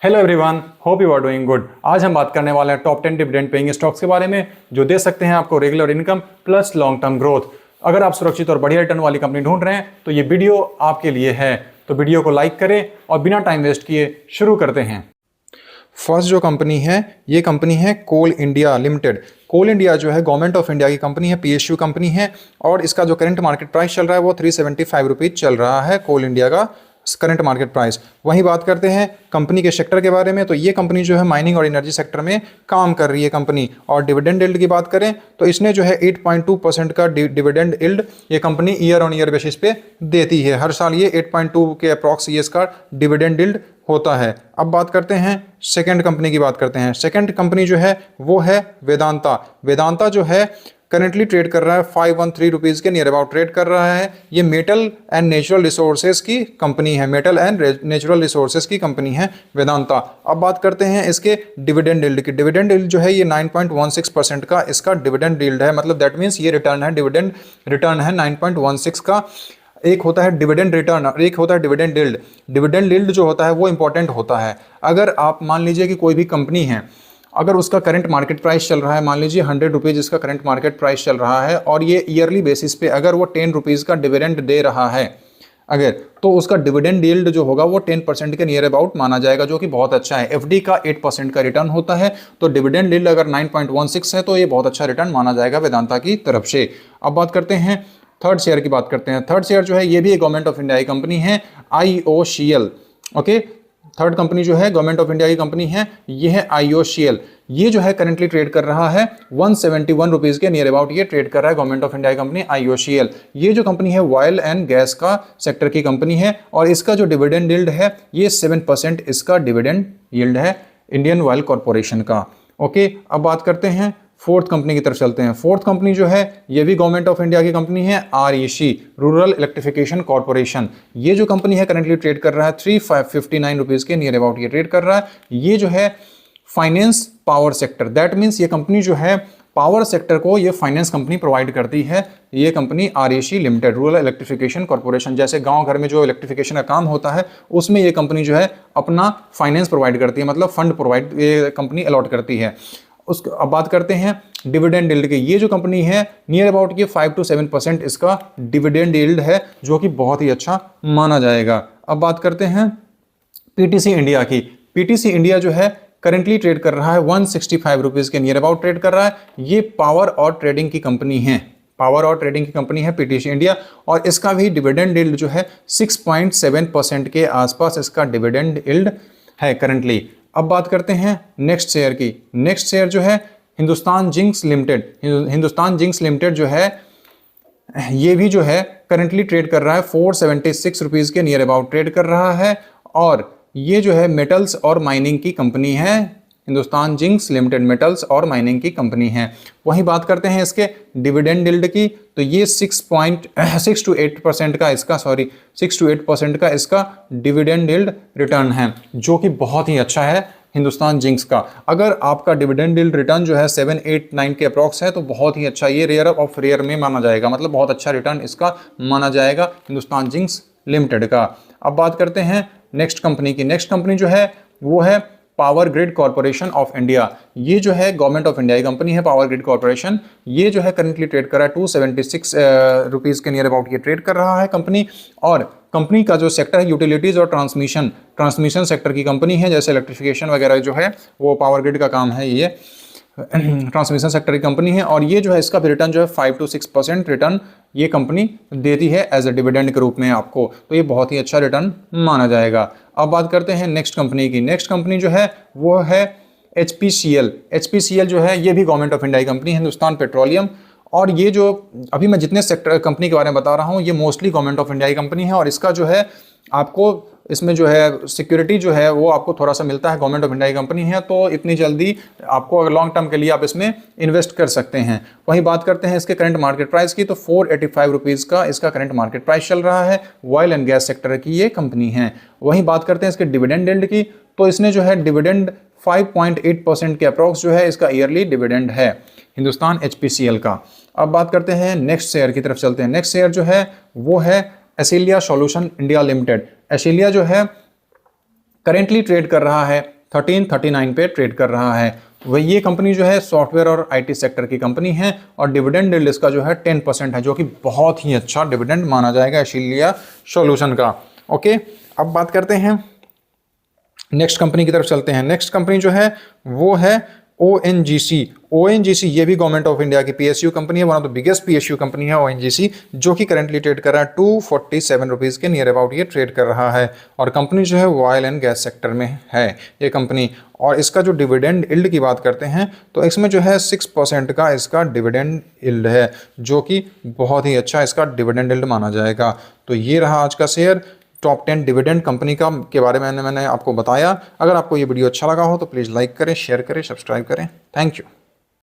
Hello everyone, hope you are doing good. आज हम बात करने वाले हैं टॉप 10 डिविडेंड पेइंग स्टॉक्स के बारे में जो दे सकते हैं आपको regular income plus long term growth. अगर आप सुरक्षित और बढ़िया रिटर्न वाली कंपनी ढूंढ रहे हैं तो ये वीडियो आपके लिए है। तो वीडियो को लाइक करें और बिना टाइम वेस्ट किए शुरू करते हैं। फर्स्ट जो कंपनी है ये कंपनी है कोल इंडिया लिमिटेड। कोल इंडिया जो है गवर्नमेंट ऑफ इंडिया की कंपनी है, पीएसयू कंपनी है और इसका जो करंट मार्केट प्राइस चल रहा है वो 375 रुपीज़ चल रहा है कोल इंडिया का करंट मार्केट प्राइस। वहीं बात करते हैं कंपनी के सेक्टर के बारे में तो ये कंपनी जो है माइनिंग और एनर्जी सेक्टर में काम कर रही है कंपनी। और डिविडेंड यील्ड की बात करें तो इसने जो है 8.2% का डिविडेंड यील्ड ये company year on year basis पे देती है। हर साल ये 8.2 के अप्रॉक्स ये इसका डिविडेंड यील्ड होता है। अब बात करते हैं सेकेंड कंपनी की बात करते हैं। सेकेंड कंपनी जो है वो है वेदांता। वेदांता जो है करेंटली ट्रेड कर रहा है 513 रुपीज़ के नियर अबाउट ट्रेड कर रहा है। ये मेटल एंड नेचुरल रिसोर्सेज की कंपनी है, मेटल एंड नेचुरल रिसोर्सेज की कंपनी है वेदांता। अब बात करते हैं इसके डिविडेंड यील्ड की। डिविडेंड यील्ड जो है ये 9.16% का इसका डिविडेंड यील्ड है, मतलब दैट मीन्स ये रिटर्न है, डिविडेंड रिटर्न है 9.16 का। एक होता है डिविडेंड रिटर्न और एक होता है डिविडेंड यील्ड। डिविडेंड यील्ड जो होता है वो इंपॉर्टेंट होता है। अगर आप मान लीजिए कि कोई भी कंपनी है, अगर उसका करंट मार्केट प्राइस चल रहा है, मान लीजिए 100 रुपीज़ इसका करंट मार्केट प्राइस चल रहा है और ये ईयरली बेसिस पे अगर वो 10 रुपीज़ का डिविडेंड दे रहा है अगर, तो उसका डिविडेंड यील्ड जो होगा वो 10% के नियर अबाउट माना जाएगा, जो कि बहुत अच्छा है। एफडी का 8% का रिटर्न होता है, तो डिविडेंड यील्ड अगर 9.16 है तो ये बहुत अच्छा रिटर्न माना जाएगा वेदांता की तरफ से। अब बात करते हैं थर्ड शेयर की बात करते हैं। थर्ड शेयर जो है ये भी एक गवर्नमेंट ऑफ इंडिया की कंपनी है, IOCL। ओके, थर्ड कंपनी जो है गवर्नमेंट ऑफ इंडिया की कंपनी है, ये है IOCL। ये जो है करंटली ट्रेड कर रहा है 171 रुपीज़ के नियर अबाउट ये ट्रेड कर रहा है गवर्नमेंट ऑफ इंडिया की कंपनी IOCL। ये जो कंपनी है ऑयल एंड गैस का सेक्टर की कंपनी है और इसका जो डिविडेंड यील्ड है ये 7% इसका डिविडेंड यील्ड है इंडियन ऑयल कॉरपोरेशन का। ओके, अब बात करते हैं फोर्थ कंपनी की तरफ चलते हैं। फोर्थ कंपनी जो है ये भी गवर्नमेंट ऑफ इंडिया की कंपनी है, REC रूरल इलेक्ट्रिफिकेशन कॉरपोरेशन। ये जो कंपनी है करंटली ट्रेड कर रहा है 359 रुपीज़ के नियर अबाउट ये ट्रेड कर रहा है। ये जो है finance power sector, that means ये कंपनी जो है पावर सेक्टर को ये फाइनेंस कंपनी प्रोवाइड करती है। ये company REC limited rural electrification corporation, जैसे गांव घर में जो इलेक्ट्रिफिकेशन का काम होता है उसमें ये कंपनी जो है अपना फाइनेंस प्रोवाइड करती है, मतलब फंड प्रोवाइड ये कंपनी अलॉट करती है। अब बात करते हैं डिविडेंड यील्ड की। ये जो कंपनी है नियर अबाउट ये 5 to 7% इसका डिविडेंड यील्ड है, जो कि बहुत ही अच्छा माना जाएगा। अब बात करते हैं PTC इंडिया की। PTC इंडिया जो है करेंटली ट्रेड कर रहा है 165 रुपीज़ के नियर अबाउट ट्रेड कर रहा है। ये पावर और ट्रेडिंग की कंपनी है, पावर और ट्रेडिंग की कंपनी है PTC इंडिया और इसका भी डिविडेंड यील्ड जो है 6.7% के आसपास इसका डिविडेंड यील्ड है करंटली। अब बात करते हैं नेक्स्ट शेयर की। नेक्स्ट शेयर जो है Hindustan Zinc Limited. Hindustan Zinc Limited जो है ये भी जो है करंटली ट्रेड कर रहा है 476 रुपीज़ के नियर अबाउट ट्रेड कर रहा है और ये जो है मेटल्स और माइनिंग की कंपनी है। हिंदुस्तान जिंक्स लिमिटेड मेटल्स और माइनिंग की कंपनी है। वहीं बात करते हैं इसके डिविडेंड यील्ड की तो ये 6 to 8% का इसका 6 to 8% का इसका डिविडेंड यील्ड रिटर्न है, जो कि बहुत ही अच्छा है हिंदुस्तान जिंक्स का। अगर आपका डिविडेंड यील्ड रिटर्न जो है 7, 8, 9 के अप्रॉक्स है तो बहुत ही अच्छा, ये रेयर ऑफ रेयर में माना जाएगा, मतलब बहुत अच्छा रिटर्न इसका माना जाएगा हिंदुस्तान जिंक्स लिमिटेड का। अब बात करते हैं नेक्स्ट कंपनी की। नेक्स्ट कंपनी जो है वो है power grid corporation of India. ये जो है गवर्नमेंट ऑफ इंडिया की कंपनी है पावर ग्रिड कॉरपोरेशन। ये जो है करंटली ट्रेड कर रहा है 276 रुपीज़ के नियर अबाउट ये ट्रेड कर रहा है कंपनी। और कंपनी का जो सेक्टर है यूटिलिटीज़ और ट्रांसमिशन सेक्टर की कंपनी है, जैसे इलेक्ट्रिफिकेशन वगैरह जो है वो पावर ग्रिड का काम है, ये ट्रांसमिशन सेक्टर की कंपनी है। और ये जो है इसका रिटर्न जो है 5 to 6% रिटर्न ये कंपनी देती है एज ए डिविडेंड के रूप में आपको, तो ये बहुत ही अच्छा रिटर्न माना जाएगा। अब बात करते हैं नेक्स्ट कंपनी की। नेक्स्ट कंपनी जो है वो है HPCL। HPCL जो है ये भी गवर्नमेंट ऑफ इंडिया की कंपनी है, हिंदुस्तान पेट्रोलियम। और ये जो अभी मैं जितने सेक्टर कंपनी के बारे में बता रहा हूँ ये मोस्टली गवर्नमेंट ऑफ इंडिया की कंपनी है और इसका जो है आपको इसमें जो है सिक्योरिटी जो है वो आपको थोड़ा सा मिलता है, गवर्नमेंट ऑफ इंडिया की कंपनी है तो इतनी जल्दी आपको अगर लॉन्ग टर्म के लिए आप इसमें इन्वेस्ट कर सकते हैं। वहीं बात करते हैं इसके करंट मार्केट प्राइस की तो 485 रुपीज़ का इसका करंट मार्केट प्राइस चल रहा है। ऑयल एंड गैस सेक्टर की ये कंपनी है। वहीं बात करते हैं इसके डिविडेंड यील्ड की तो इसने जो है डिविडेंड 5.8% के अप्रॉक्स जो है इसका ईयरली डिविडेंड है हिंदुस्तान HPCL का। अब बात करते हैं नेक्स्ट शेयर की तरफ चलते हैं। नेक्स्ट शेयर जो है वो है एसिलिया सॉल्यूशन इंडिया लिमिटेड। एसिलिया जो है करेंटली ट्रेड कर रहा है 1339 पे ट्रेड कर रहा है। वह ये कंपनी जो है सॉफ्टवेयर और आईटी सेक्टर की कंपनी है और डिविडेंड यील्ड इसका जो है 10% है, जो कि बहुत ही अच्छा डिविडेंड माना जाएगा एशिलिया सॉल्यूशन का। ओके, अब बात करते हैं नेक्स्ट कंपनी की तरफ चलते हैं। नेक्स्ट कंपनी जो है वो है ONGC। ONGC ये भी गवर्नमेंट ऑफ इंडिया की PSU कंपनी है, one of the biggest PSU company है ONGC, जो कि करंटली ट्रेड कर रहा है 247 रुपीज़ के नियर अबाउट ये ट्रेड कर रहा है। और कंपनी जो है ऑयल एंड गैस सेक्टर में है ये कंपनी। और इसका जो डिविडेंड यील्ड की बात करते हैं तो इसमें जो है 6% का इसका डिविडेंड यील्ड है, जो कि बहुत ही अच्छा इसका डिविडेंड यील्ड माना जाएगा। तो ये रहा आज का शेयर, टॉप 10 डिविडेंड कंपनी का के बारे में मैंने आपको बताया। अगर आपको ये वीडियो अच्छा लगा हो तो प्लीज़ लाइक करें, शेयर करें, सब्सक्राइब करें। Thank you.